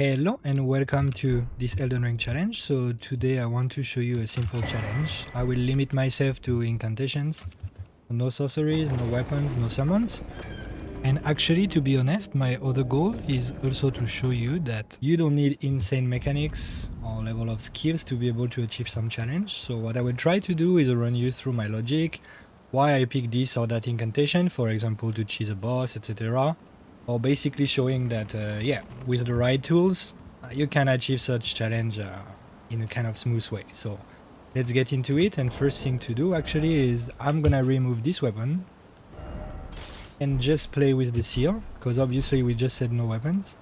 Hello and welcome to this Elden Ring challenge. So today I want to show you a simple challenge. I will limit myself to incantations, no sorceries, no weapons, no summons. And actually, to be honest, my other goal is also to show you that you don't need insane mechanics or level of skills to be able to achieve some challenge. So what I will try to do is run you through my logic, why I pick this or that incantation, for example to cheese a boss, etc. Or basically showing that, yeah, with the right tools, you can achieve such challenge in a kind of smooth way. So let's get into it. And first thing to do actually is I'm gonna remove this weapon and just play with the seal, because obviously we just said no weapons.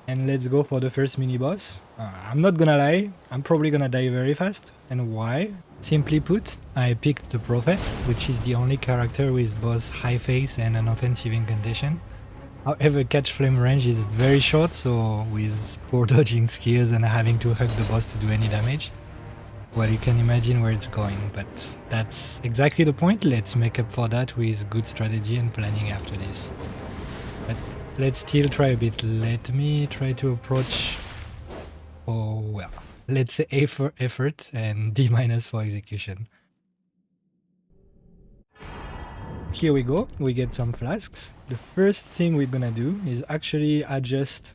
And let's go for the first mini boss. I'm not gonna lie, I'm probably gonna die very fast. And why? Simply put, I picked the Prophet, which is the only character with both high face and an offensive incantation. However, catch flame range is very short, so with poor dodging skills and having to hug the boss to do any damage, well, you can imagine where it's going, but that's exactly the point. Let's make up for that with good strategy and planning after this. But let's still try a bit. Let me try to approach, oh well, let's say A for effort and D minus for execution. Here we go, we get some flasks. The first thing we're gonna do is actually adjust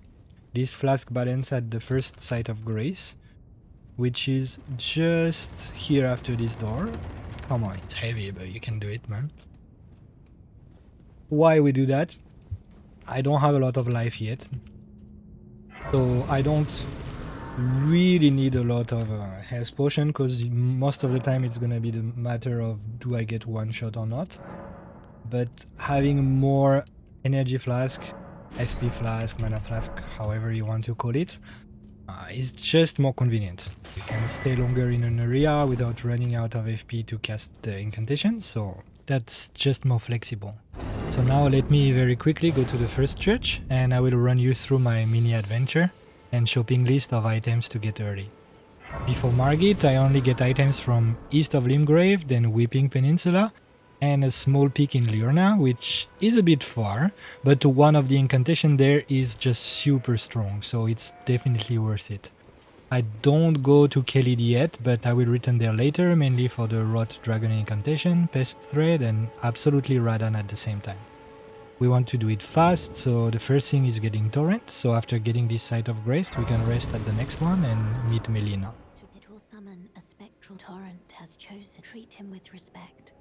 this flask balance at the first site of grace, which is just here after this door. Come on, it's heavy, but you can do it, man. Why we do that? I don't have a lot of life yet, so I don't really need a lot of health potion, because most of the time it's gonna be the matter of do I get one shot or not. But having more energy flask, FP flask, mana flask, however you want to call it, is just more convenient. You can stay longer in an area without running out of FP to cast the incantation, so that's just more flexible. So now let me very quickly go to the first church and I will run you through my mini adventure and shopping list of items to get early. Before Margit, I only get items from east of Limgrave, then Weeping Peninsula, and a small peak in Liurnia, which is a bit far, but one of the incantation there is just super strong, so it's definitely worth it. I don't go to Kelid yet, but I will return there later, mainly for the Rot Dragon incantation, Pest Thread, and absolutely Radan at the same time. We want to do it fast, so the first thing is getting Torrent, so after getting this site of grace, we can rest at the next one and meet Melina. It will summon a spectral Torrent has chosen. Treat him with respect.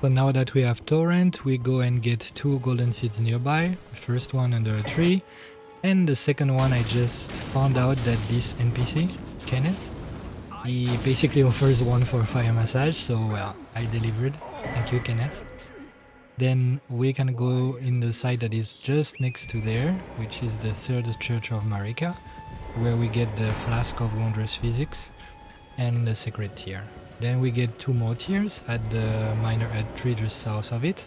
So now that we have Torrent, we go and get 2 golden seeds nearby, the first one under a tree, and the second one I just found out that this NPC, Kenneth, he basically offers one for fire massage, so well, I delivered. Thank you, Kenneth. Then we can go in the site that is just next to there, which is the third church of Marika, where we get the flask of wondrous physics and the sacred tear. Then we get 2 more tiers at the minor Erdtree just south of it.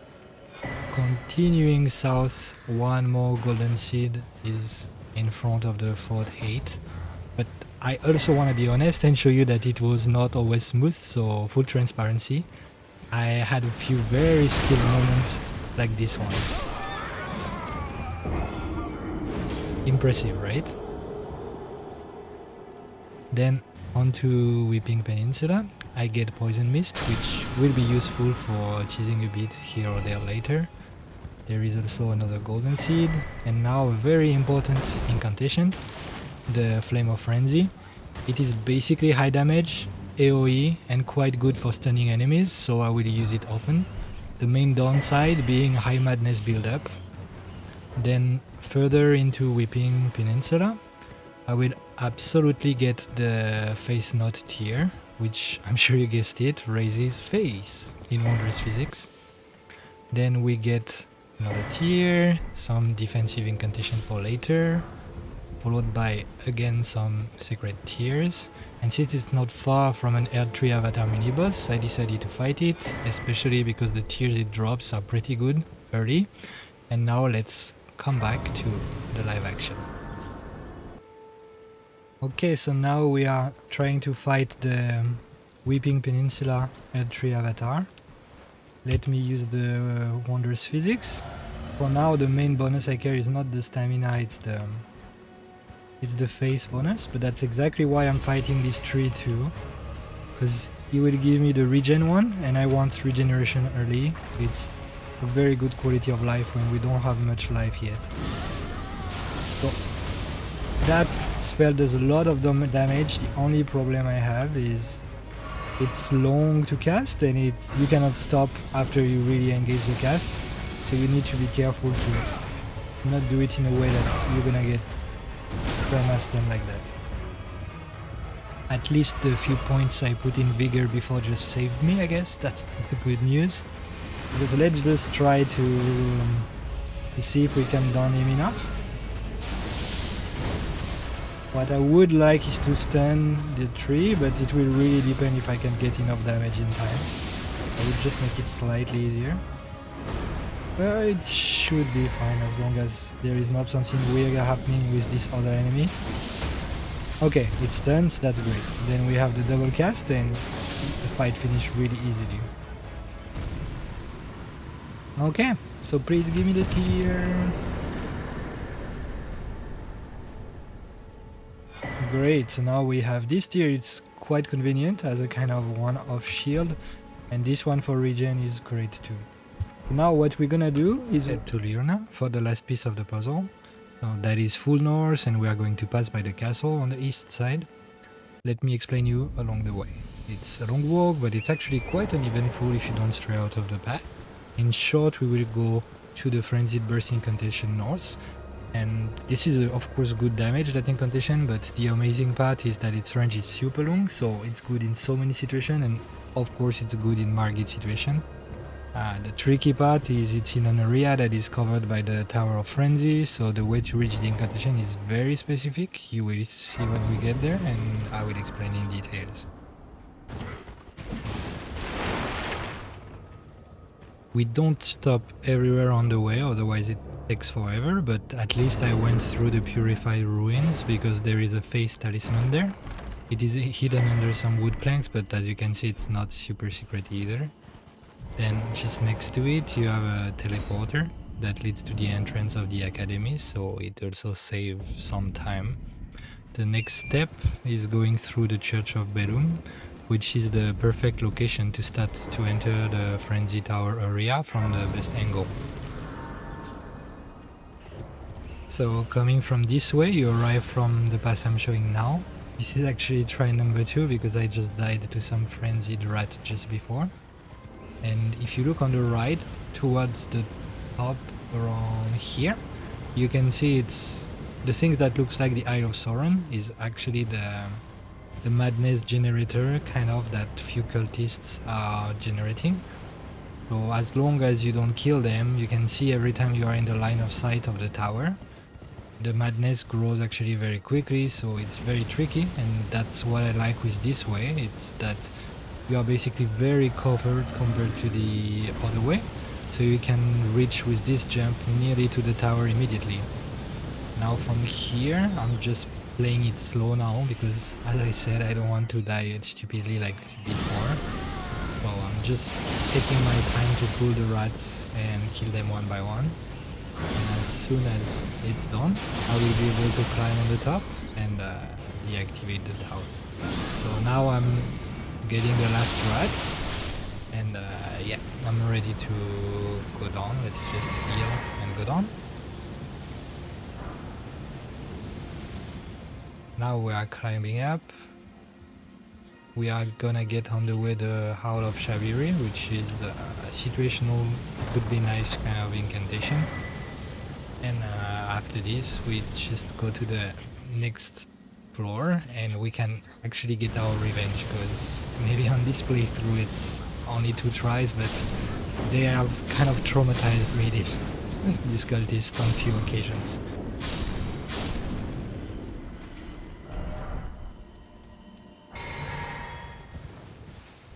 Continuing south, 1 more golden seed is in front of the Fort 8. But I also want to be honest and show you that it was not always smooth, so full transparency. I had a few very skilled moments like this one. Impressive, right? Then onto Weeping Peninsula. I get Poison Mist, which will be useful for cheesing a bit here or there later. There is also another golden seed, and now a very important incantation, the Flame of Frenzy. It is basically high damage, AoE, and quite good for stunning enemies, so I will use it often. The main downside being high madness build-up. Then further into Weeping Peninsula, I will absolutely get the Face Knot tier, which I'm sure you guessed it, raises face in wondrous physics. Then we get another tier, some defensive incantation for later, followed by again some sacred tears. And since it's not far from an Erdtree Avatar mini boss, I decided to fight it, especially because the tears it drops are pretty good early. And now let's come back to the live action. Okay, so now we are trying to fight the Weeping Peninsula Erdtree Avatar. let me use the Wondrous Physics. For now, the main bonus I care is not the stamina, it's the face bonus, but that's exactly why I'm fighting this tree too, because he will give me the regen one, and I want regeneration early. It's a very good quality of life when we don't have much life yet. So that spell does a lot of damage. The only problem I have is it's long to cast, and you cannot stop after you really engage the cast, so you need to be careful to not do it in a way that you're gonna get perma-stun like that. At least the few points I put in vigor before just saved me, I guess. That's the good news. So let's just try to see if we can down him enough. What I would like is to stun the tree, but it will really depend if I can get enough damage in time. I will just make it slightly easier. Well, it should be fine as long as there is not something weird happening with this other enemy. Okay, it's done, so that's great. Then we have the double cast and the fight finished really easily. Okay, so please give me the tier. Great, so now we have this tier. It's quite convenient as a kind of one-off shield, and this one for regen is great too. So now what we're gonna do is head to Liurnia for the last piece of the puzzle. So that is full north, and we are going to pass by the castle on the east side. Let me explain you along the way. It's a long walk, but it's actually quite uneventful if you don't stray out of the path. In short, we will go to the frenzied burst incantation north, and this is of course good damage, that incantation, but the amazing part is that its range is super long, so it's good in so many situations, and of course it's good in Margit situation. The tricky part is it's in an area that is covered by the Tower of Frenzy, so the way to reach the incantation is very specific. You will see when we get there, and I will explain in details. We don't stop everywhere on the way, otherwise it takes forever, but at least I went through the purified ruins because there is a face talisman there. It is hidden under some wood planks, but as you can see it's not super secret either. Then just next to it you have a teleporter that leads to the entrance of the academy, so it also saves some time. The next step is going through the Church of Bellum, which is the perfect location to start to enter the Frenzy Tower area from the best angle. So coming from this way, you arrive from the path I'm showing now. This is actually try number 2 because I just died to some frenzied rat just before. And if you look on the right towards the top around here, you can see it's the thing that looks like the Eye of Sauron is actually the madness generator kind of that few cultists are generating. So as long as you don't kill them, you can see every time you are in the line of sight of the tower, the madness grows actually very quickly, so it's very tricky, and that's what I like with this way. It's that you are basically very covered compared to the other way, so you can reach with this jump nearly to the tower immediately. Now from here I'm just playing it slow now because, as I said, I don't want to die stupidly like before. So I'm just taking my time to pull the rats and kill them one by one. And as soon as it's done, I will be able to climb on the top and deactivate the tower. So now I'm getting the last rat, and yeah, I'm ready to go down. Let's just heal and go down. Now we are climbing up. We are gonna get on the way the Howl of Shaviri, which is a situational, could be nice kind of incantation. And after this we just go to the next floor and we can actually get our revenge, because maybe on this playthrough it's only 2 tries, but they have kind of traumatized me, these cultists, on few occasions.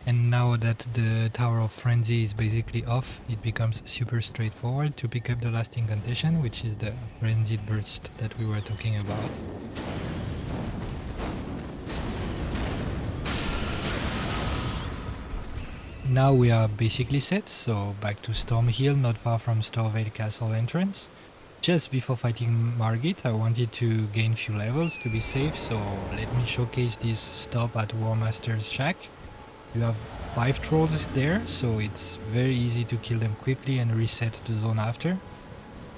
And now that the Tower of Frenzy is basically off, it becomes super straightforward to pick up the last incantation, which is the Frenzied Burst that we were talking about. now we are basically set, so back to Storm Hill, not far from Stormvale Castle entrance. Just before fighting Margit, I wanted to gain few levels to be safe, so let me showcase this stop at War Master's Shack. You have 5 trolls there, so it's very easy to kill them quickly and reset the zone after.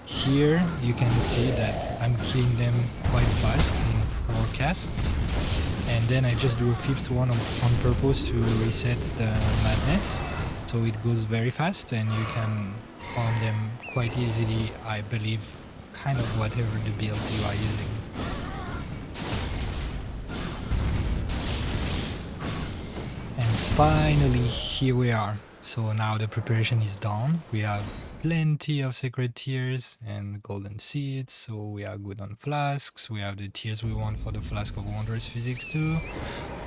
Here you can see that I'm killing them quite fast in 4 casts, and then I just do a 5th one on purpose to reset the madness, so it goes very fast and you can farm them quite easily, I believe, kind of whatever the build you are using. And finally here we are. So now the preparation is done. We have plenty of sacred tears and golden seeds, so we are good on flasks. We have the tears we want for the flask of wondrous physics too,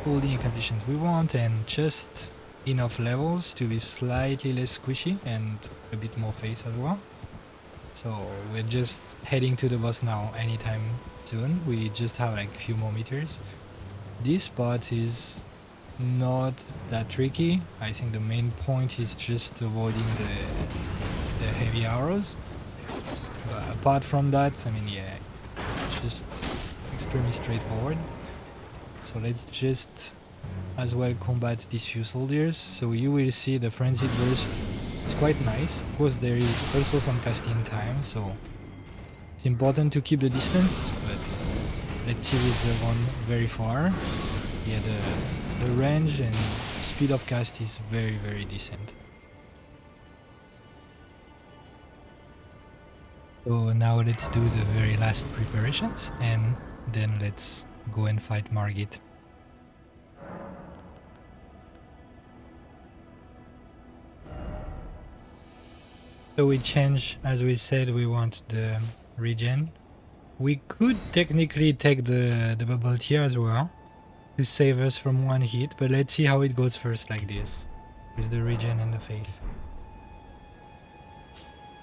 all the incantations we want, and just enough levels to be slightly less squishy and a bit more face as well. So we're just heading to the boss now anytime soon. We just have like a few more meters. This part is not that tricky. I think the main point is just avoiding the heavy arrows. But apart from that, I mean, yeah, just extremely straightforward. So let's just as well combat these few soldiers. So you will see the frenzied burst. It's quite nice. Of course, there is also some casting time, so it's important to keep the distance. But let's see with the one very far. Yeah, the range and speed of cast is very, very decent. So now let's do the very last preparations and then let's go and fight Margit. So we change, as we said, we want the regen. We could technically take the bubble tier as well to save us from one hit, but let's see how it goes first like this, with the regen and the faith.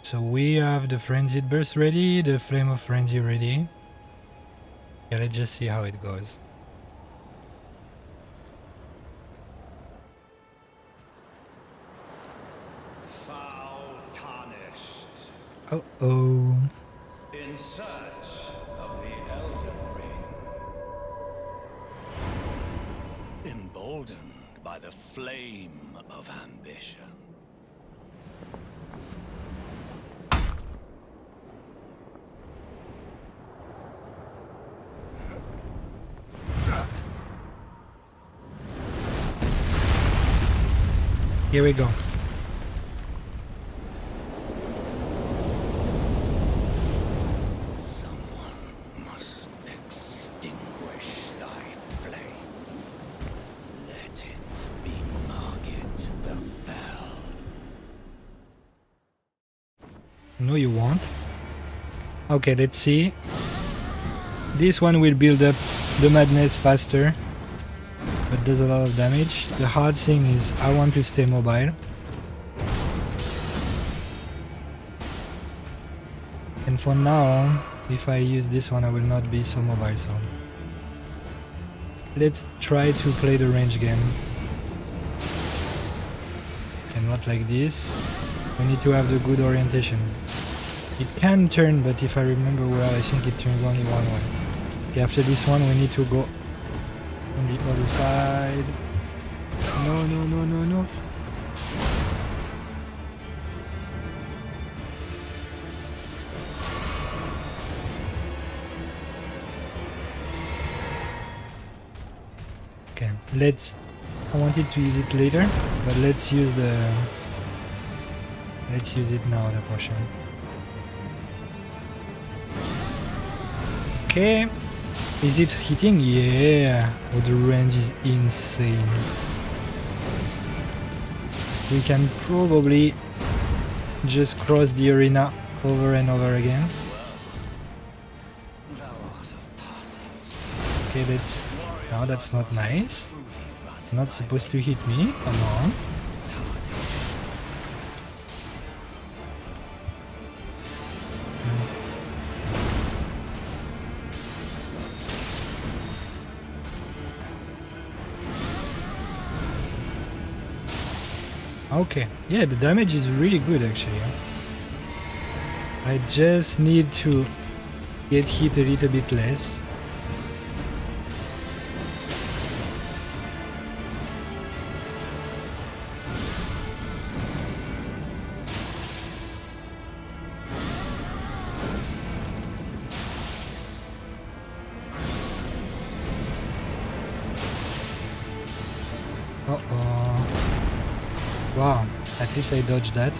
So we have the frenzied burst ready, the flame of frenzy ready. Yeah, let's just see how it goes. Foul tarnished. Uh-oh. In search of the Elden Ring. Emboldened by the flame of ambition. Here we go. Someone must extinguish thy flame. Let it be Margit the Fell. No, you won't. Okay, let's see. This one will build up the madness faster, but does a lot of damage. The hard thing is I want to stay mobile. And for now, if I use this one, I will not be so mobile, so let's try to play the range game. And not like this. We need to have the good orientation. It can turn, but if I remember well, I think it turns only one way. Okay, after this one, we need to go on the other side. No, no, no, no, no. Okay, I wanted to use it later, but let's use it now, the potion. Okay. Is it hitting? Yeah. Oh, the range is insane. We can probably just cross the arena over and over again. Okay, let's... No, that's not nice. Not supposed to hit me. Come on. Okay, yeah, the damage is really good actually. I just need to get hit a little bit less. Uh-oh. Wow, at least I dodged that.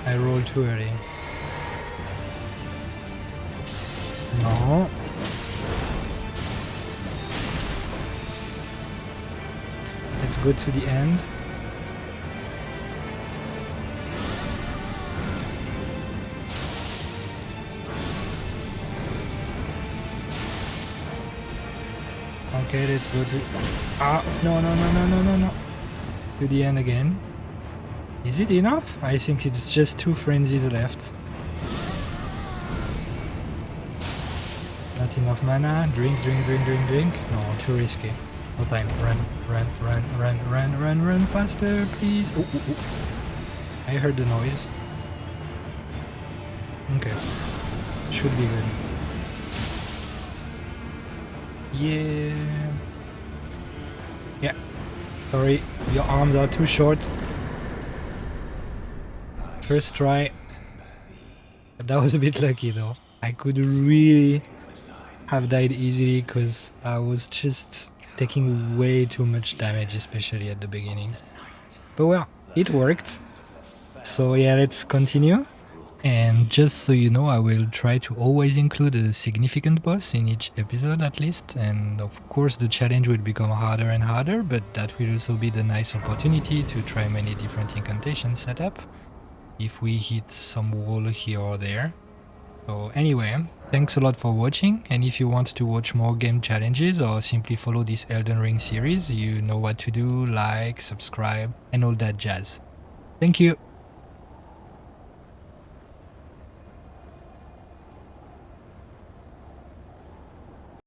I rolled too early. No. Let's go to the end. Okay, let's go to... No. To the end again. Is it enough? I think it's just 2 frenzies left. Not enough mana. Drink. No, too risky. No time. Run faster, please. Oh. I heard the noise. Okay. Should be good. Yeah. Sorry, your arms are too short. First try. That was a bit lucky though. I could really have died easily because I was just taking way too much damage, especially at the beginning. But well, it worked. So yeah, let's continue. And just so you know, I will try to always include a significant boss in each episode at least, and of course the challenge will become harder and harder, but that will also be the nice opportunity to try many different incantation setup if we hit some wall here or there. So anyway, thanks a lot for watching, and if you want to watch more game challenges or simply follow this Elden Ring series, you know what to do, like, subscribe and all that jazz. Thank you!